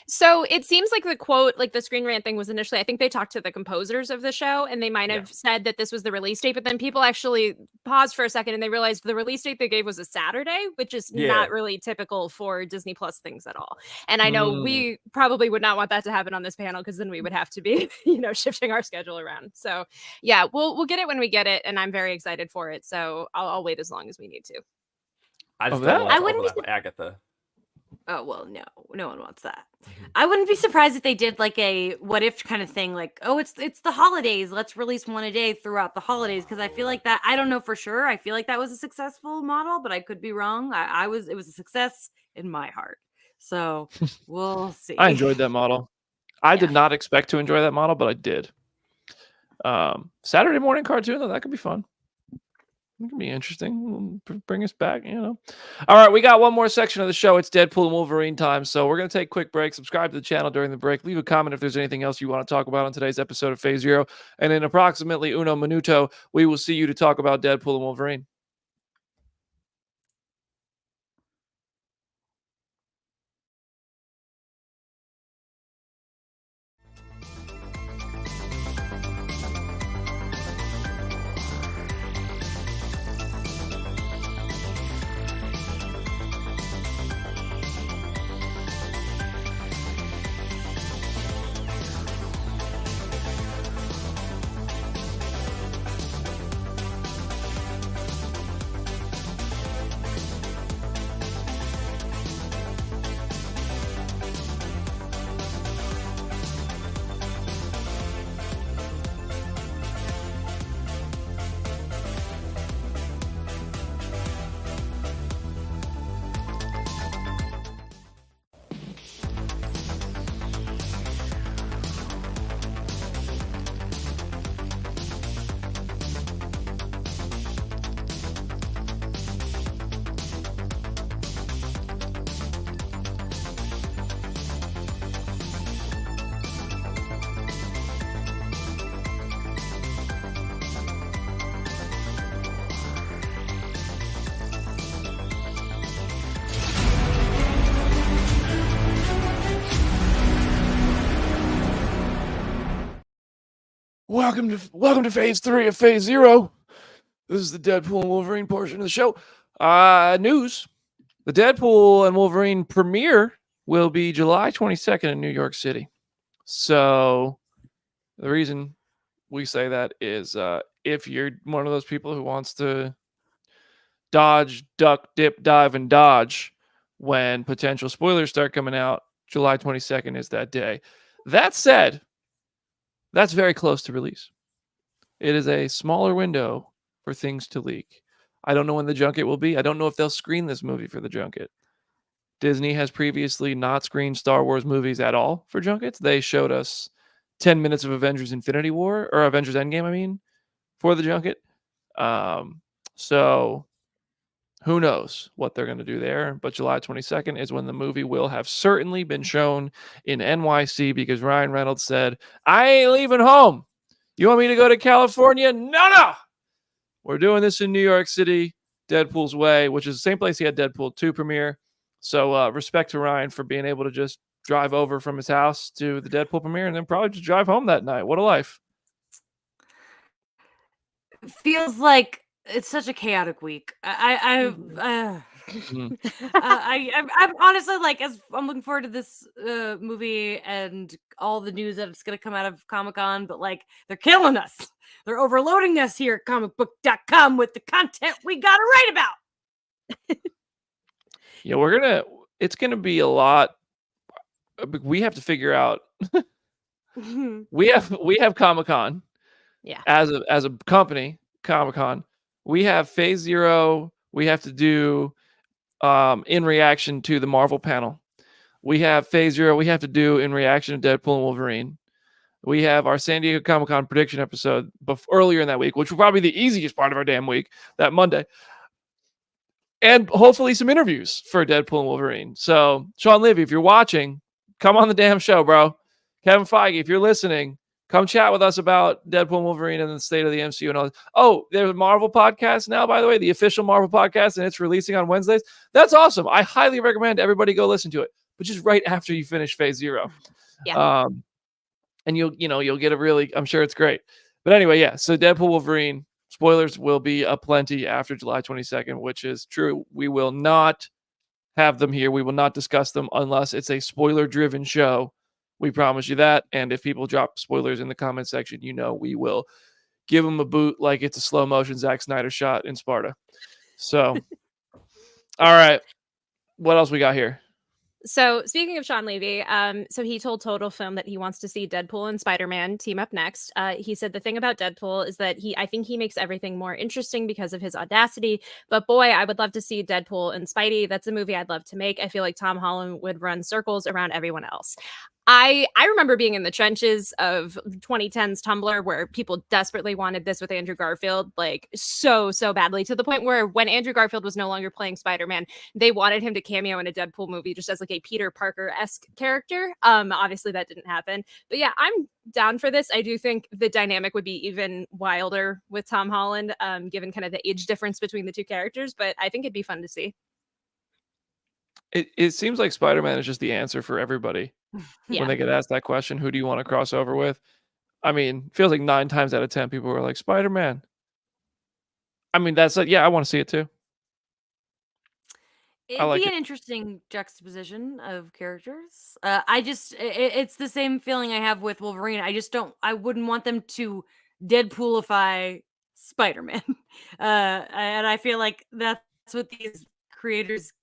Speaker 2: So it seems like the quote, like the Screen Rant thing was initially, I think they talked to the composers of the show and they might have said that this was the release date, but then people actually paused for a second and they realized the release date they gave was a Saturday, which is not really typical for Disney Plus things at all. And I know we probably would not want that to happen on this panel because then we would have to be, shifting our schedule around. So yeah, we'll get it when we get it. And I'm very excited for it. So I'll wait as long as we need to.
Speaker 4: I just don't want to overlap with Agatha.
Speaker 3: Oh, well, no one wants that. I wouldn't be surprised if they did like a what if kind of thing, like, oh, it's the holidays. Let's release one a day throughout the holidays. Because I feel like that, I don't know for sure. I feel like that was a successful model, but I could be wrong. It was a success in my heart. So we'll see.
Speaker 1: I enjoyed that model. I
Speaker 3: Yeah.
Speaker 1: did not expect to enjoy that model, but I did. Saturday morning cartoon, though, that could be fun. It could be interesting. Bring us back, you know. All right, we got one more section of the show. It's Deadpool and Wolverine time. So we're going to take a quick break. Subscribe to the channel during the break. Leave a comment if there's anything else you want to talk about on today's episode of Phase Zero. And in approximately uno minuto, we will see you to talk about Deadpool and Wolverine. Welcome to Phase 3 of Phase Zero. This is the Deadpool and Wolverine portion of the show. News. The Deadpool and Wolverine premiere will be July 22nd in New York City. So the reason we say that is if you're one of those people who wants to dodge, duck, dip, dive, and dodge when potential spoilers start coming out, July 22nd is that day. That said, that's very close to release. It is a smaller window for things to leak. I don't know when the junket will be. I don't know if they'll screen this movie for the junket. Disney has previously not screened Star Wars movies at all for junkets. They showed us 10 minutes of Avengers Infinity War, or Avengers Endgame, I mean, for the junket. So who knows what they're going to do there. But July 22nd is when the movie will have certainly been shown in NYC, because Ryan Reynolds said, I ain't leaving home. You want me to go to California? No. We're doing this in New York City, Deadpool's Way, which is the same place he had Deadpool 2 premiere. So respect to Ryan for being able to just drive over from his house to the Deadpool premiere and then probably just drive home that night. What a life.
Speaker 3: Feels like it's such a chaotic week. I'm honestly like, as I'm looking forward to this movie and all the news that it's going to come out of Comic-Con, but like, they're killing us. They're overloading us here at comicbook.com with the content we got to write about.
Speaker 1: Yeah, it's going to be a lot. We have to figure out. we have Comic-Con.
Speaker 2: Yeah.
Speaker 1: As a company, Comic-Con, we have Phase Zero. We have to do in reaction to the Marvel panel. We have Phase Zero. We have to do in reaction to Deadpool and Wolverine. We have our San Diego Comic-Con prediction episode earlier in that week, which will probably be the easiest part of our damn week, that Monday. And hopefully some interviews for Deadpool and Wolverine. So, Sean Levy, if you're watching, come on the damn show, bro. Kevin Feige, if you're listening, come chat with us about Deadpool and Wolverine and the state of the MCU and all this. Oh, there's a Marvel podcast now, by the way, the official Marvel podcast, and it's releasing on Wednesdays. That's awesome. I highly recommend everybody go listen to it, but just right after you finish Phase Zero.
Speaker 2: Yeah.
Speaker 1: And you'll get a really, I'm sure it's great. But anyway, yeah. So Deadpool Wolverine spoilers will be aplenty after July 22nd, which is true. We will not have them here. We will not discuss them unless it's a spoiler-driven show. We promise you that. And if people drop spoilers in the comment section, we will give them a boot like it's a slow motion Zack Snyder shot in Sparta. So, all right. What else we got here?
Speaker 2: So speaking of Sean Levy, so he told Total Film that he wants to see Deadpool and Spider-Man team up next. He said the thing about Deadpool is that I think he makes everything more interesting because of his audacity. But boy, I would love to see Deadpool and Spidey. That's a movie I'd love to make. I feel like Tom Holland would run circles around everyone else. I remember being in the trenches of 2010s Tumblr where people desperately wanted this with Andrew Garfield, like so badly, to the point where when Andrew Garfield was no longer playing Spider-Man, they wanted him to cameo in a Deadpool movie just as like a Peter Parker-esque character. Obviously that didn't happen. But yeah, I'm down for this. I do think the dynamic would be even wilder with Tom Holland, given kind of the age difference between the two characters, but I think it'd be fun to see.
Speaker 1: It seems like Spider-Man is just the answer for everybody.
Speaker 2: Yeah.
Speaker 1: When they get asked that question, who do you want to cross over with? I mean, feels like 9 times out of 10 people are like Spider-Man. I mean, that's like, yeah, I want to see it too.
Speaker 3: It'd
Speaker 1: like
Speaker 3: be
Speaker 1: it.
Speaker 3: an interesting juxtaposition of characters. It's the same feeling I have with Wolverine. I wouldn't want them to Deadpoolify Spider-Man. And I feel like that's what these creators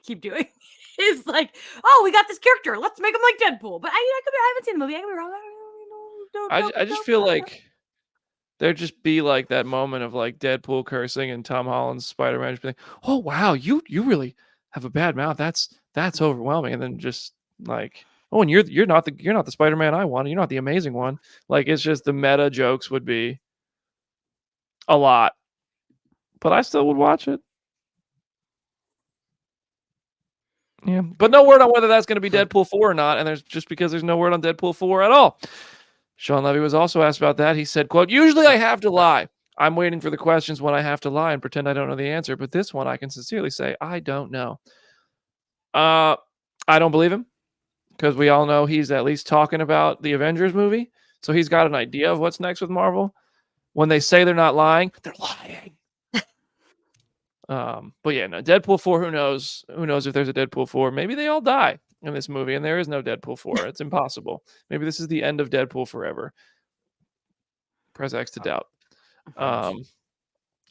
Speaker 3: keep doing. It's like, oh, we got this character. Let's make him like Deadpool. But I haven't seen the movie. I could be wrong.
Speaker 1: I just feel like there'd just be like that moment of like Deadpool cursing and Tom Holland's Spider-Man just being like, "Oh wow, you really have a bad mouth. That's overwhelming." And then just like, "Oh, and you're not the Spider-Man I want. You're not the amazing one." Like it's just the meta jokes would be a lot, but I still would watch it. Yeah, but no word on whether that's going to be Deadpool 4 or not, and because there's no word on Deadpool 4 at all. Sean Levy was also asked about that. He said, quote, "Usually I have to lie. I'm waiting for the questions when I have to lie and pretend I don't know the answer, but this one I can sincerely say I don't know." I don't believe him, because we all know he's at least talking about the Avengers movie, so he's got an idea of what's next with Marvel. When they say they're not lying, they're lying. But yeah, no, Deadpool 4, who knows? Who knows if there's a Deadpool 4? Maybe they all die in this movie and there is no Deadpool 4. It's impossible. Maybe this is the end of Deadpool forever. Press X to doubt.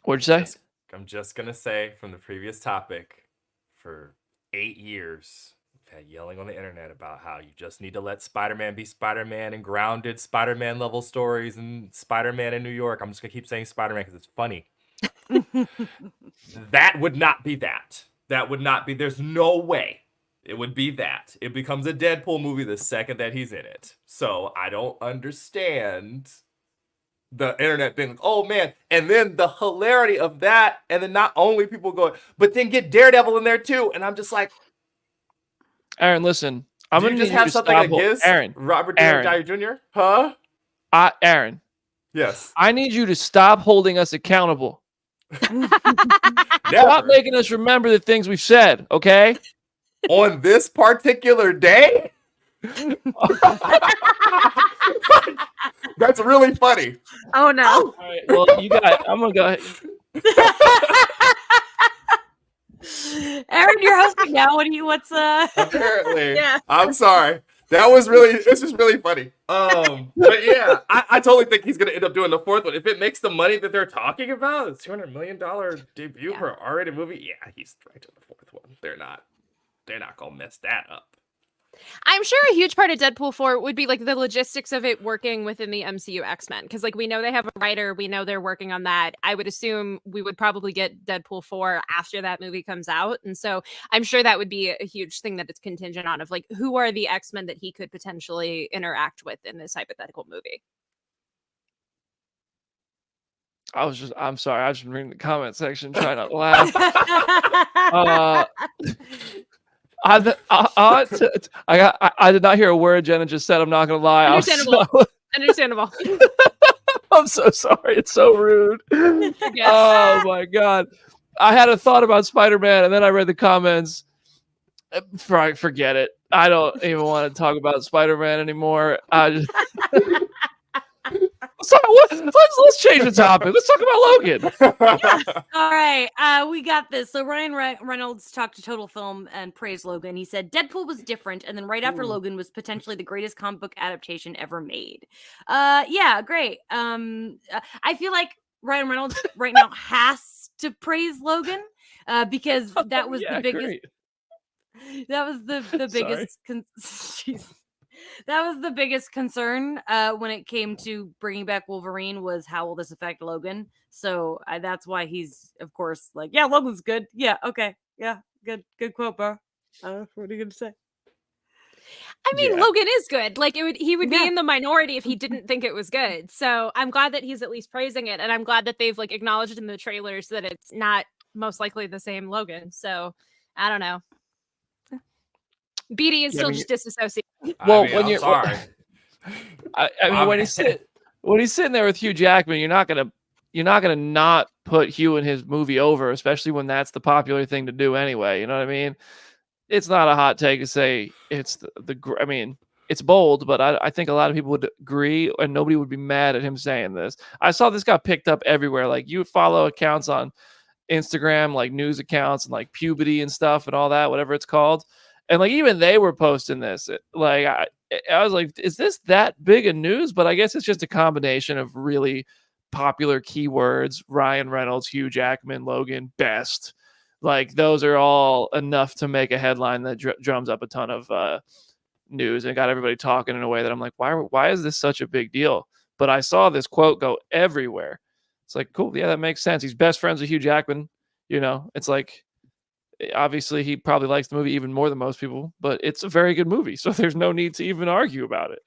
Speaker 1: What'd you say?
Speaker 4: I'm just gonna say from the previous topic, for 8 years, we've had yelling on the internet about how you just need to let Spider-Man be Spider-Man and grounded Spider-Man level stories and Spider-Man in New York. I'm just gonna keep saying Spider-Man because it's funny. That would not be that. That would not be. There's no way it would be that. It becomes a Deadpool movie the second that he's in it. So I don't understand the internet being like, "Oh man," and then the hilarity of that, and then not only people going, but then get Daredevil in there too, and I'm just like,
Speaker 1: Aaron, listen, I'm
Speaker 4: do
Speaker 1: gonna
Speaker 4: you just
Speaker 1: need
Speaker 4: have
Speaker 1: to
Speaker 4: something
Speaker 1: stop
Speaker 4: against
Speaker 1: Aaron.
Speaker 4: Robert Downey Jr.? Huh?
Speaker 1: Aaron,
Speaker 4: Yes.
Speaker 1: I need you to stop holding us accountable.
Speaker 4: Never.
Speaker 1: Stop making us remember the things we've said, okay?
Speaker 4: On this particular day? That's really funny.
Speaker 2: Oh no.
Speaker 1: All right, well, I'm gonna go ahead.
Speaker 3: Aaron, you're hosting now. What's
Speaker 4: Apparently.
Speaker 2: Yeah.
Speaker 4: I'm sorry. This is really funny. But yeah, I totally think he's gonna end up doing the 4th one. If it makes the money that they're talking about, it's $200 million debut for an R-rated movie. Yeah, he's right to the 4th one. They're not gonna mess that up.
Speaker 2: I'm sure a huge part of Deadpool 4 would be like the logistics of it working within the MCU X-Men. Because like we know they have a writer, we know they're working on that. I would assume we would probably get Deadpool 4 after that movie comes out. And so I'm sure that would be a huge thing that it's contingent on, of like who are the X-Men that he could potentially interact with in this hypothetical movie.
Speaker 1: I'm sorry, I was just reading the comment section trying not to laugh. I did not hear a word Jenna just said. I'm not gonna lie.
Speaker 2: Understandable.
Speaker 1: I'm so sorry. It's so rude. Oh my god. I had a thought about Spider-Man and then I read the comments. Forget it. I don't even want to talk about Spider-Man anymore. Let's change the topic. Let's talk about Logan.
Speaker 3: All right, we got this. So Ryan Reynolds talked to Total Film and praised Logan. He said Deadpool was different, and then right after Logan was potentially the greatest comic book adaptation ever made. Yeah, great. I feel like Ryan Reynolds right now has to praise Logan because that was the biggest.
Speaker 1: Great.
Speaker 3: That was the biggest. Jeez. That was the biggest concern when it came to bringing back Wolverine was how will this affect Logan? So that's why he's, of course, like, yeah, Logan's good. Yeah, okay, yeah, good quote, bro. What are you gonna say?
Speaker 2: I mean,
Speaker 1: Yeah.
Speaker 2: Logan is good. Like he would be
Speaker 3: Yeah.
Speaker 2: in the minority if he didn't think it was good. So I'm glad that he's at least praising it, and I'm glad that they've like acknowledged in the trailers that it's not most likely the same Logan. So I don't know. BD is
Speaker 1: Yeah, I
Speaker 2: still
Speaker 1: mean,
Speaker 2: just disassociated.
Speaker 1: Well,
Speaker 4: I mean,
Speaker 1: when
Speaker 4: I'm
Speaker 1: you're,
Speaker 4: sorry.
Speaker 1: I mean,
Speaker 4: My
Speaker 1: when
Speaker 4: bad.
Speaker 1: he's sitting there with Hugh Jackman, you're not gonna not put Hugh in his movie over, especially when that's the popular thing to do anyway. You know what I mean? It's not a hot take to say it's I mean, it's bold, but I think a lot of people would agree, and nobody would be mad at him saying this. I saw this got picked up everywhere. Like you follow accounts on Instagram, like news accounts and like puberty and stuff and all that, whatever it's called. And like even they were posting this. Like I was like, is this that big a news? But I guess it's just a combination of really popular keywords: Ryan Reynolds, Hugh Jackman, Logan, best. Like those are all enough to make a headline that drums up a ton of news and got everybody talking in a way that I'm like, why is this such a big deal? But I saw this quote go everywhere. It's like, cool, yeah, that makes sense. He's best friends with Hugh Jackman. You know, it's like obviously he probably likes the movie even more than most people, but it's a very good movie, so there's no need to even argue about it.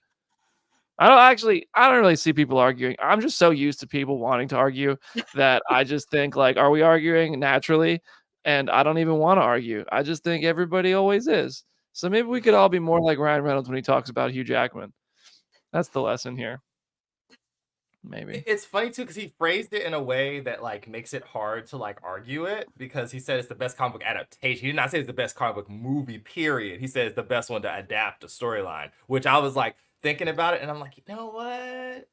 Speaker 1: I don't really see people arguing. I'm just so used to people wanting to argue that I just think like, are we arguing naturally? And I don't even want to argue. I just think everybody always is. So maybe we could all be more like Ryan Reynolds when he talks about Hugh Jackman. That's the lesson here. Maybe.
Speaker 4: It's funny too because he phrased it in a way that like makes it hard to like argue it because he said it's the best comic book adaptation. He did not say it's the best comic book movie, period. He said it's the best one to adapt a storyline, which I was like thinking about it and I'm like, you know what?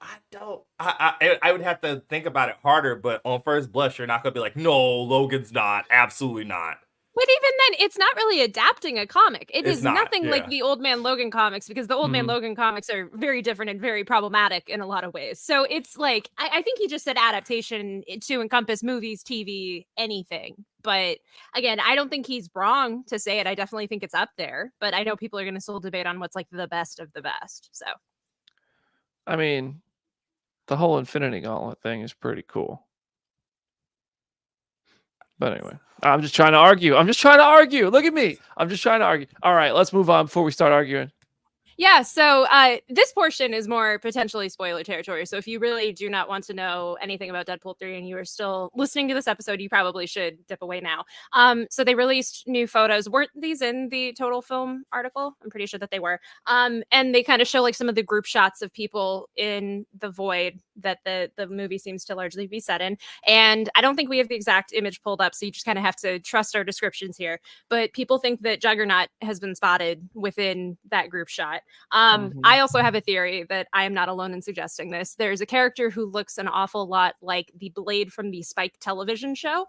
Speaker 4: I would have to think about it harder, but on first blush, you're not gonna be like, no, Logan's not, absolutely not.
Speaker 2: But even then, it's not really adapting a comic. It's
Speaker 4: It's not,
Speaker 2: nothing like
Speaker 4: yeah.
Speaker 2: the Old Man Logan comics because the Old Man
Speaker 1: Mhm.
Speaker 2: Logan comics are very different and very problematic in a lot of ways. So it's like, I think he just said adaptation to encompass movies, TV, anything. But again, I don't think he's wrong to say it. I definitely think it's up there. But I know people are going to still debate on what's like the best of the best. So
Speaker 1: I mean, the whole Infinity Gauntlet thing is pretty cool. But anyway, I'm just trying to argue. Look at me. I'm just trying to argue. All right, let's move on before we start arguing.
Speaker 2: yeah, so this portion is more potentially spoiler territory. So if you really do not want to know anything about Deadpool 3 and you are still listening to this episode, you probably should dip away now. So they released new photos. Weren't these in the Total Film article? I'm pretty sure that they were. And they kind of show like some of the group shots of people in the void that the movie seems to largely be set in. And I don't think we have the exact image pulled up, so you just kind of have to trust our descriptions here. But people think that Juggernaut has been spotted within that group shot. I also have a theory that I am not alone in suggesting this. There's a character who looks an awful lot like the Blade from the Spike television show.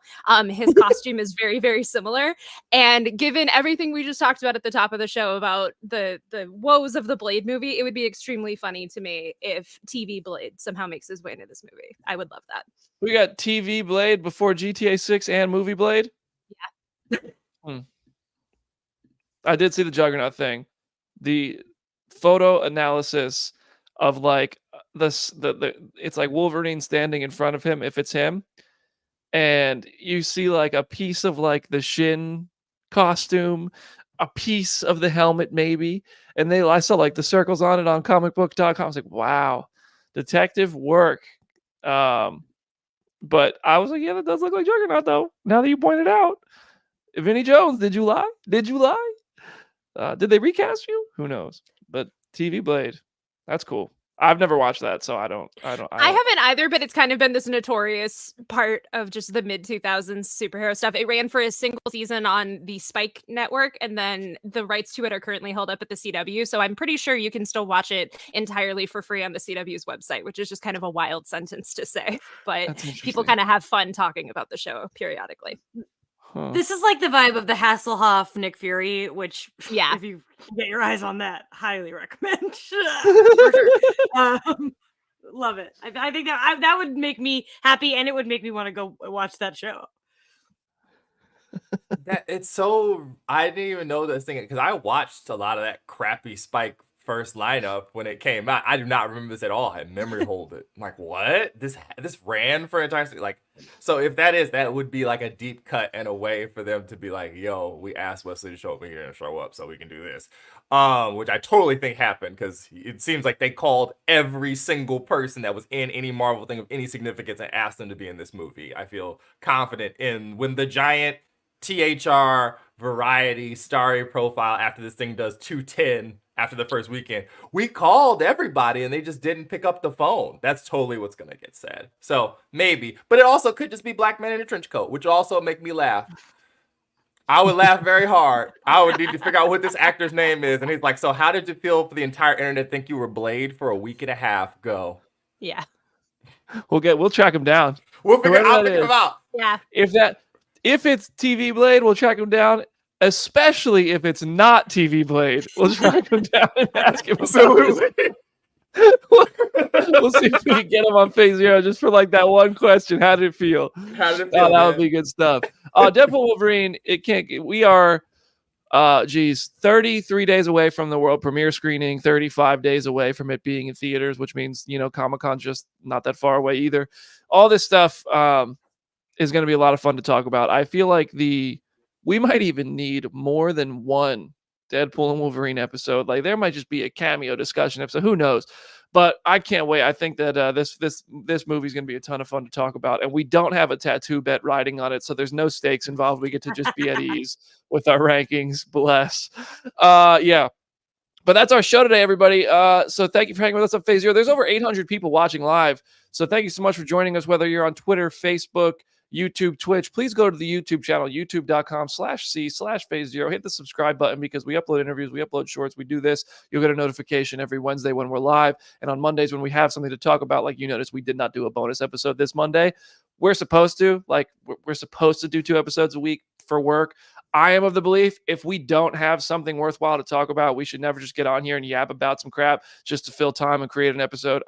Speaker 2: His costume is very, very similar. And given everything we just talked about at the top of the show about the woes of the Blade movie, it would be extremely funny to me if TV Blade somehow makes his way into this movie. I would love that.
Speaker 1: We got TV Blade before GTA 6 and movie Blade.
Speaker 2: Yeah.
Speaker 1: I did see the Juggernaut thing. The photo analysis of like it's like Wolverine standing in front of him if it's him, and you see like a piece of like the shin costume, a piece of the helmet maybe, and I saw like the circles on it on comicbook.com. I was like, wow, detective work. But I was like, yeah, that does look like Juggernaut though, now that you pointed out. Vinny Jones, did you lie? Did they recast you? Who knows? But TV Blade, that's cool. I've never watched that, so I
Speaker 2: haven't either, but it's kind of been this notorious part of just the mid 2000s superhero stuff. It ran for a single season on the Spike network, and then the rights to it are currently held up at the CW. So I'm pretty sure you can still watch it entirely for free on the CW's website, which is just kind of a wild sentence to say. But people kind of have fun talking about the show periodically.
Speaker 1: Huh.
Speaker 3: This is like the vibe of the Hasselhoff Nick Fury, which,
Speaker 2: yeah,
Speaker 3: if you get your eyes on that, highly recommend. For sure. Love it. I think that would make me happy, and it would make me want to go watch that show.
Speaker 4: That it's so I didn't even know this thing because I watched a lot of that crappy Spike first lineup when it came out. I do not remember this at all. I memory hold it. I'm like, what? This ran for an entire like. So if that would be like a deep cut and a way for them to be like, yo, we asked Wesley to show up and you're gonna show up so we can do this. Which I totally think happened because it seems like they called every single person that was in any Marvel thing of any significance and asked them to be in this movie. I feel confident in when the giant THR Variety Starry profile after this thing does 210 after the first weekend. We called everybody and they just didn't pick up the phone. That's totally what's going to get said. So maybe, but it also could just be black man in a trench coat, which will also make me laugh. I would laugh very hard. I would need to figure out what this actor's name is. And he's like, so how did you feel for the entire internet think you were Blade for a week and a half? Go.
Speaker 2: Yeah.
Speaker 1: We'll track him down.
Speaker 4: We'll figure
Speaker 1: Whoever
Speaker 4: out
Speaker 1: that
Speaker 4: him
Speaker 1: is.
Speaker 4: out.
Speaker 2: Yeah.
Speaker 1: If it's TV Blade, we'll track him down. Especially if it's not TV Blade, we'll track him down and ask him about
Speaker 4: Absolutely.
Speaker 1: We'll see if we can get him on Phase Zero just for like that one question. How did it feel?
Speaker 4: How did it feel?
Speaker 1: Oh, that
Speaker 4: man?
Speaker 1: would be good stuff. Deadpool Wolverine, we are 33 days away from the world premiere screening, 35 days away from it being in theaters, which means, Comic-Con's just not that far away either. All this stuff is going to be a lot of fun to talk about. I feel like we might even need more than one Deadpool and Wolverine episode. Like there might just be a cameo discussion episode. Who knows? But I can't wait. I think that this movie is going to be a ton of fun to talk about. And we don't have a tattoo bet riding on it, so there's no stakes involved. We get to just be at ease with our rankings. Bless. Yeah. But that's our show today, everybody. So thank you for hanging with us on Phase Zero. There's over 800 people watching live. So thank you so much for joining us, whether you're on Twitter, Facebook, YouTube, Twitch. Please go to the YouTube channel, youtube.com/c/Phase Zero. Hit the subscribe button because we upload interviews, we upload shorts, we do this. You'll get a notification every Wednesday when we're live. And on Mondays when we have something to talk about, like you noticed, we did not do a bonus episode this Monday. We're supposed to. We're supposed to do 2 episodes a week for work. I am of the belief if we don't have something worthwhile to talk about, we should never just get on here and yap about some crap just to fill time and create an episode.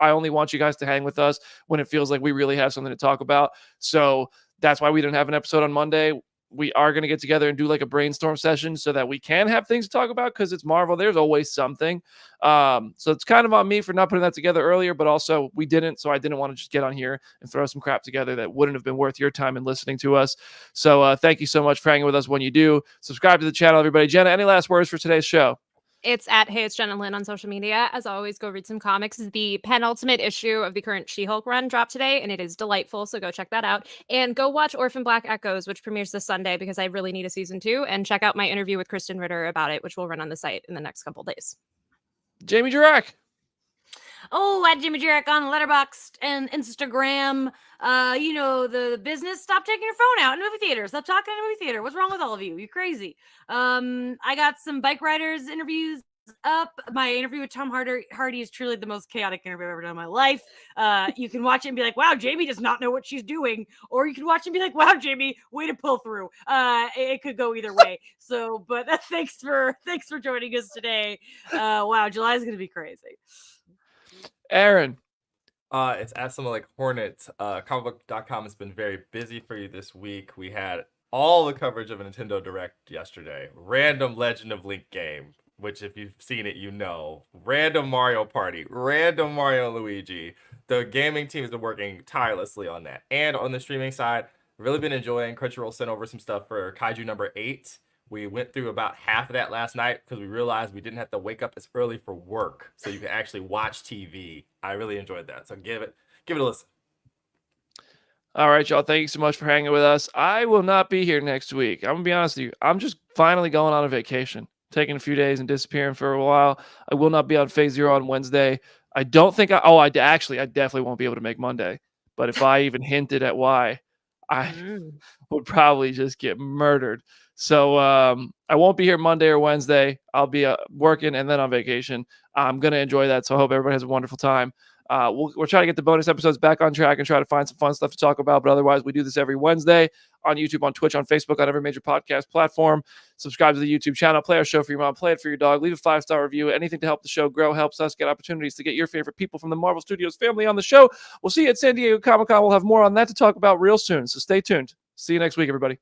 Speaker 1: I only want you guys to hang with us when it feels like we really have something to talk about. So that's why we didn't have an episode on Monday. We are going to get together and do like a brainstorm session so that we can have things to talk about because it's Marvel. There's always something. So it's kind of on me for not putting that together earlier, but also we didn't. So I didn't want to just get on here and throw some crap together that wouldn't have been worth your time in listening to us. So thank you so much for hanging with us when you do. Subscribe to the channel, everybody. Jenna, any last words for today's show?
Speaker 2: It's at Hey It's Jenna Lynn on social media. As always, go read some comics. The penultimate issue of the current She-Hulk run dropped today, and it is delightful, so go check that out. And go watch Orphan Black Echoes, which premieres this Sunday, because I really need a season 2. And check out my interview with Kristen Ritter about it, which will run on the site in the next couple days.
Speaker 1: Jamie Jurek.
Speaker 3: Oh, at Jimmy Jarek on Letterboxd and Instagram. The business. Stop taking your phone out in the movie theater. Stop talking in the movie theater. What's wrong with all of you? You're crazy. I got some bike riders interviews up. My interview with Tom Hardy is truly the most chaotic interview I've ever done in my life. You can watch it and be like, wow, Jamie does not know what she's doing. Or you can watch it and be like, wow, Jamie, way to pull through. It could go either way. So, but thanks for joining us today. Wow, July is going to be crazy.
Speaker 1: Aaron.
Speaker 4: It's at something like Hornet. Comicbook.com has been very busy for you this week. We had all the coverage of a Nintendo Direct yesterday. Random Legend of Link game, which if you've seen it, you know. Random Mario Party. Random Mario and Luigi. The gaming team has been working tirelessly on that. And on the streaming side, really been enjoying. Crunchyroll sent over some stuff for Kaiju number 8. We went through about half of that last night because we realized we didn't have to wake up as early for work, so you can actually watch TV. I really enjoyed that, so give it a listen.
Speaker 1: All right, y'all. Thank you so much for hanging with us. I will not be here next week. I'm gonna be honest with you. I'm just finally going on a vacation, taking a few days and disappearing for a while. I will not be on Phase Zero on Wednesday. I don't think I definitely won't be able to make Monday. But if I even hinted at why, I would probably just get murdered. So I won't be here Monday or Wednesday. I'll be working and then on vacation. I'm going to enjoy that. So I hope everybody has a wonderful time. We'll try to get the bonus episodes back on track and try to find some fun stuff to talk about. But otherwise, we do this every Wednesday on YouTube, on Twitch, on Facebook, on every major podcast platform. Subscribe to the YouTube channel. Play our show for your mom. Play it for your dog. Leave a 5-star review. Anything to help the show grow helps us get opportunities to get your favorite people from the Marvel Studios family on the show. We'll see you at San Diego Comic-Con. We'll have more on that to talk about real soon. So stay tuned. See you next week, everybody.